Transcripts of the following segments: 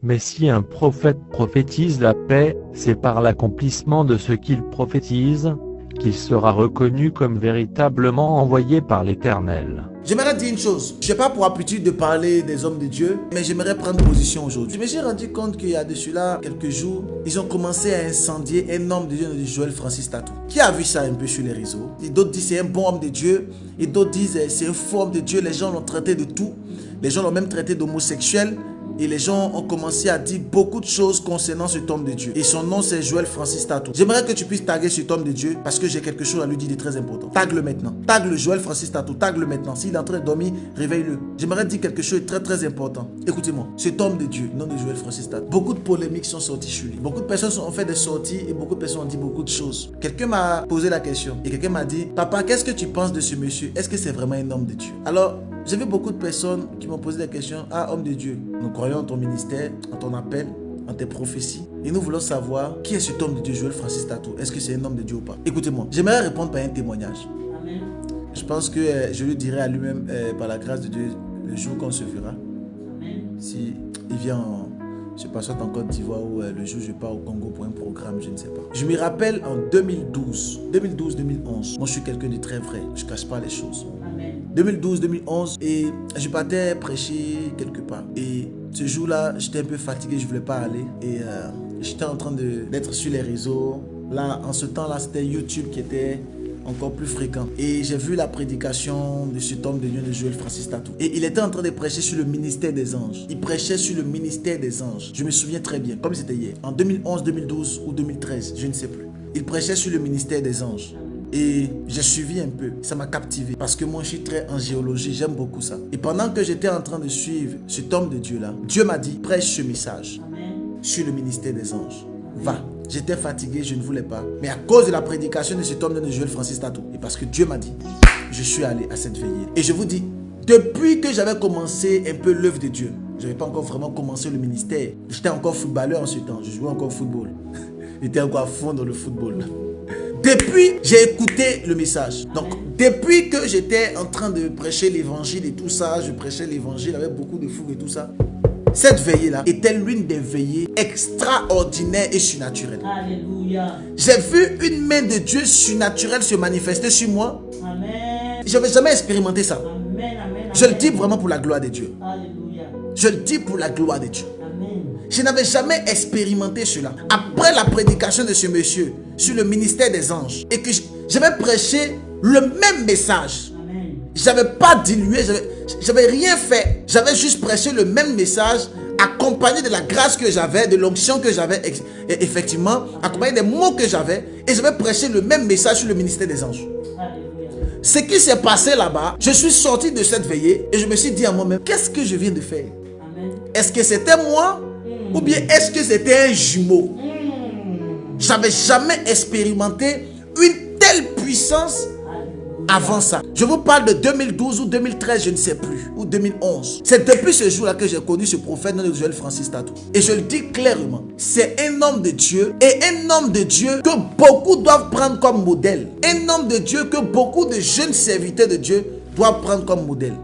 Mais si un prophète prophétise la paix, c'est par l'accomplissement de ce qu'il prophétise, qu'il sera reconnu comme véritablement envoyé par l'Éternel. J'aimerais dire une chose. Je n'ai pas pour habitude de parler des hommes de Dieu, mais j'aimerais prendre position aujourd'hui. Je me suis rendu compte qu'il y a de cela quelques jours, ils ont commencé à incendier un homme de Dieu, Joël Francis Tatou. Qui a vu ça un peu sur les réseaux? Et d'autres disent c'est un bon homme de Dieu, et d'autres disent c'est un faux homme de Dieu. Les gens l'ont traité de tout. Les gens l'ont même traité d'homosexuel. Et les gens ont commencé à dire beaucoup de choses concernant cet homme de Dieu. Et son nom c'est Joël Francis Tatou. J'aimerais que tu puisses taguer cet homme de Dieu parce que j'ai quelque chose à lui dire de très important. Tag-le maintenant. Tag-le Joël Francis Tatou. Tag-le maintenant. S'il est en train de dormir, réveille-le. J'aimerais dire quelque chose de très très important. Écoutez-moi. Cet homme de Dieu, nom de Joël Francis Tatou. Beaucoup de polémiques sont sorties sur lui. Beaucoup de personnes ont fait des sorties et beaucoup de personnes ont dit beaucoup de choses. Quelqu'un m'a posé la question et quelqu'un m'a dit: papa, qu'est-ce que tu penses de ce monsieur? Est-ce que c'est vraiment un homme de Dieu? Alors, j'ai vu beaucoup de personnes qui m'ont posé des questions. Ah, homme de Dieu, nous croyons en ton ministère, en ton appel, en tes prophéties. Et nous voulons savoir qui est cet homme de Dieu, Joël Francis Tatou. Est-ce que c'est un homme de Dieu ou pas? Écoutez-moi, j'aimerais répondre par un témoignage. Amen. Je pense que je lui dirai à lui-même, par la grâce de Dieu, le jour qu'on se verra. Amen. Si il vient je passe en Côte d'Ivoire ou le jour où je pars au Congo pour un programme, je ne sais pas. Je me rappelle en 2012-2011. Moi, je suis quelqu'un de très vrai. Je ne cache pas les choses. 2012-2011 et je partais prêcher quelque part. Et ce jour-là, j'étais un peu fatigué, je ne voulais pas aller. Et j'étais en train d'être sur les réseaux. Là, en ce temps-là, c'était YouTube qui était encore plus fréquent. Et j'ai vu la prédication de cet homme de Dieu, de Joël Francis Tatou. Et il était en train de prêcher sur le ministère des anges. Il prêchait sur le ministère des anges. Je me souviens très bien, comme c'était hier. En 2011, 2012 ou 2013, je ne sais plus. Il prêchait sur le ministère des anges. Et j'ai suivi un peu, ça m'a captivé parce que moi je suis très en géologie, j'aime beaucoup ça. Et pendant que j'étais en train de suivre cet homme de Dieu là, Dieu m'a dit: prêche ce message. Amen. Sur le ministère des anges. Va. J'étais fatigué, je ne voulais pas. Mais à cause de la prédication de cet homme de Joël Francis Tatou, et parce que Dieu m'a dit, je suis allé à cette veillée. Et je vous dis, depuis que j'avais commencé un peu l'œuvre de Dieu, je n'avais pas encore vraiment commencé le ministère. J'étais encore footballeur en ce temps, je jouais encore au football. J'étais encore à fond dans le football. Depuis, j'ai écouté le message. Donc, depuis que j'étais en train de prêcher l'évangile et tout ça, je prêchais l'évangile avec beaucoup de fougue et tout ça. Cette veillée-là était l'une des veillées extraordinaires et surnaturelles. Alléluia. J'ai vu une main de Dieu surnaturelle se manifester sur moi. Amen. Je n'avais jamais expérimenté ça. Amen, amen, je le dis vraiment pour la gloire de Dieu. Alléluia. Je le dis pour la gloire de Dieu. Je n'avais jamais expérimenté cela. Après la prédication de ce monsieur sur le ministère des anges et que j'avais prêché le même message. Je n'avais pas dilué, j'avais rien fait. J'avais juste prêché le même message accompagné de la grâce que j'avais, de l'onction que j'avais, effectivement, accompagné des mots que j'avais. Et j'avais prêché le même message sur le ministère des anges. Ce qui s'est passé là-bas, je suis sorti de cette veillée et je me suis dit à moi-même, qu'est-ce que je viens de faire? Est-ce que c'était moi? Ou bien est-ce que c'était un jumeau? J'avais jamais expérimenté une telle puissance avant ça. Je vous parle de 2012 ou 2013, je ne sais plus, ou 2011. C'est depuis ce jour-là que j'ai connu ce prophète de Joël Francis Tatou. Et je le dis clairement, c'est un homme de Dieu et un homme de Dieu que beaucoup doivent prendre comme modèle. Un homme de Dieu que beaucoup de jeunes serviteurs de Dieu doivent prendre comme modèle.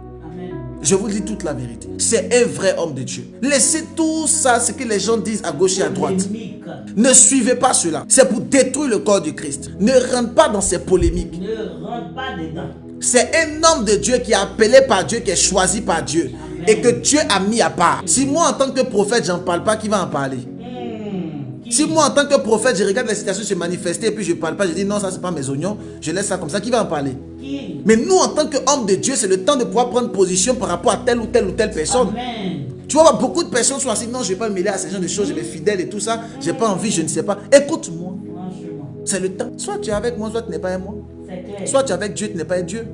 Je vous dis toute la vérité. C'est un vrai homme de Dieu. Laissez tout ça, ce que les gens disent à gauche et à droite. Ne suivez pas cela. C'est pour détruire le corps du Christ. Ne rentre pas dans ces polémiques. Ne rentre pas dedans. C'est un homme de Dieu qui est appelé par Dieu, qui est choisi par Dieu. Amen. Et que Dieu a mis à part. Si moi en tant que prophète, j'en parle pas, qui va en parler? Si moi en tant que prophète, je regarde la situation se manifester et puis je ne parle pas, je dis non, ça c'est pas mes oignons, je laisse ça comme ça, qui va en parler? Mais nous en tant qu'homme de Dieu, c'est le temps de pouvoir prendre position par rapport à telle ou telle personne. Amen. Tu vois, beaucoup de personnes sont assis, non, je ne vais pas me mêler à ce genre de choses, je vais être fidèle et tout ça, j'ai pas envie, je ne sais pas. Écoute-moi, c'est le temps. Soit tu es avec moi, soit tu n'es pas avec moi. Soit tu es avec Dieu, tu n'es pas avec Dieu.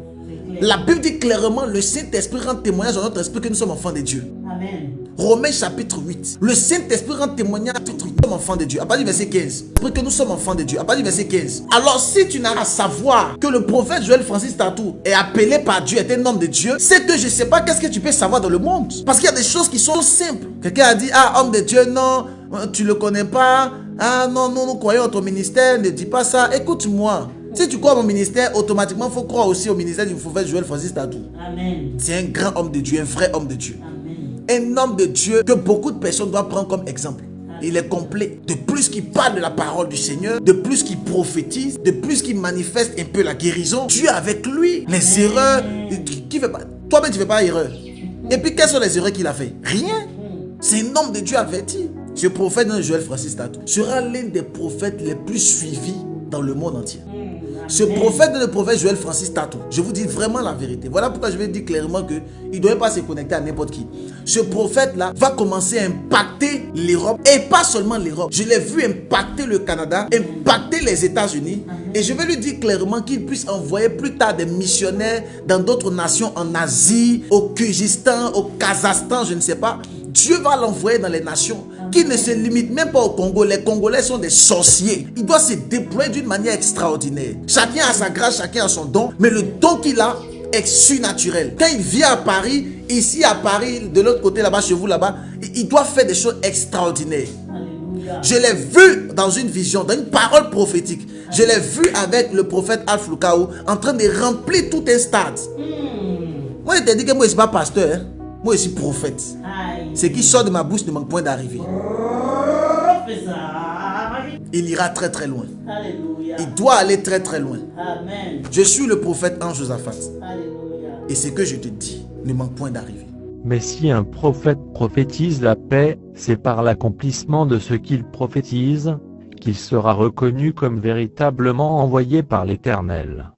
La Bible dit clairement, le Saint-Esprit rend témoignage dans notre esprit que nous sommes enfants de Dieu. Amen. Romains chapitre 8. Le Saint-Esprit rend témoignage que nous sommes enfants de Dieu. À partir du verset 15. Que nous sommes enfants de Dieu. À partir du verset 15. Alors si tu n'as à savoir que le prophète Joël Francis Tatou est appelé par Dieu, est un homme de Dieu, c'est que je ne sais pas qu'est-ce que tu peux savoir dans le monde. Parce qu'il y a des choses qui sont simples. Quelqu'un a dit, ah, homme de Dieu, non, tu ne le connais pas. Ah non, nous croyons en ton ministère, ne dis pas ça. Écoute-moi. Si tu crois à mon ministère, automatiquement, il faut croire aussi au ministère du prophète Joël Francis Tatou. Amen. C'est un grand homme de Dieu, un vrai homme de Dieu. Amen. un homme de Dieu que beaucoup de personnes doivent prendre comme exemple. Il est complet. De plus qu'il parle de la parole du Seigneur, de plus qu'il prophétise, de plus qu'il manifeste un peu la guérison, Dieu avec lui. Les erreurs, qui fait pas, toi-même tu ne fais pas erreur. Et puis quelles sont les erreurs qu'il a fait? Rien. C'est un homme de Dieu averti. Ce prophète, Joël Francis Tatou, sera l'un des prophètes les plus suivis dans le monde entier. Ce prophète, le prophète Joël Francis Tatou, je vous dis vraiment la vérité. Voilà pourquoi je vais dire clairement qu'il ne doit pas se connecter à n'importe qui. Ce prophète-là va commencer à impacter l'Europe, et pas seulement l'Europe. Je l'ai vu impacter le Canada, impacter les États-Unis, et je vais lui dire clairement qu'il puisse envoyer plus tard des missionnaires dans d'autres nations, en Asie, au Kyrgyzstan, au Kazakhstan, je ne sais pas. Dieu va l'envoyer dans les nations qui ne se limitent même pas au Congo. Les Congolais sont des sorciers. Il doit se déployer d'une manière extraordinaire. Chacun a sa grâce, chacun a son don. Mais le don qu'il a est surnaturel. Quand il vient à Paris, ici à Paris, de l'autre côté là-bas, chez vous là-bas, il doit faire des choses extraordinaires. Je l'ai vu dans une vision, dans une parole prophétique. Je l'ai vu avec le prophète Alpha Lukao en train de remplir tout un stade. Moi, je t'ai dit que moi, je ne suis pas pasteur. Hein. Moi, je suis prophète. Ce qui sort de ma bouche ne manque point d'arriver. Il ira très très loin. Alléluia. Il doit aller très très loin. Amen. Je suis le prophète Ange Josaphat. Alléluia. Et ce que je te dis ne manque point d'arriver. Mais si un prophète prophétise la paix, c'est par l'accomplissement de ce qu'il prophétise, qu'il sera reconnu comme véritablement envoyé par l'Éternel.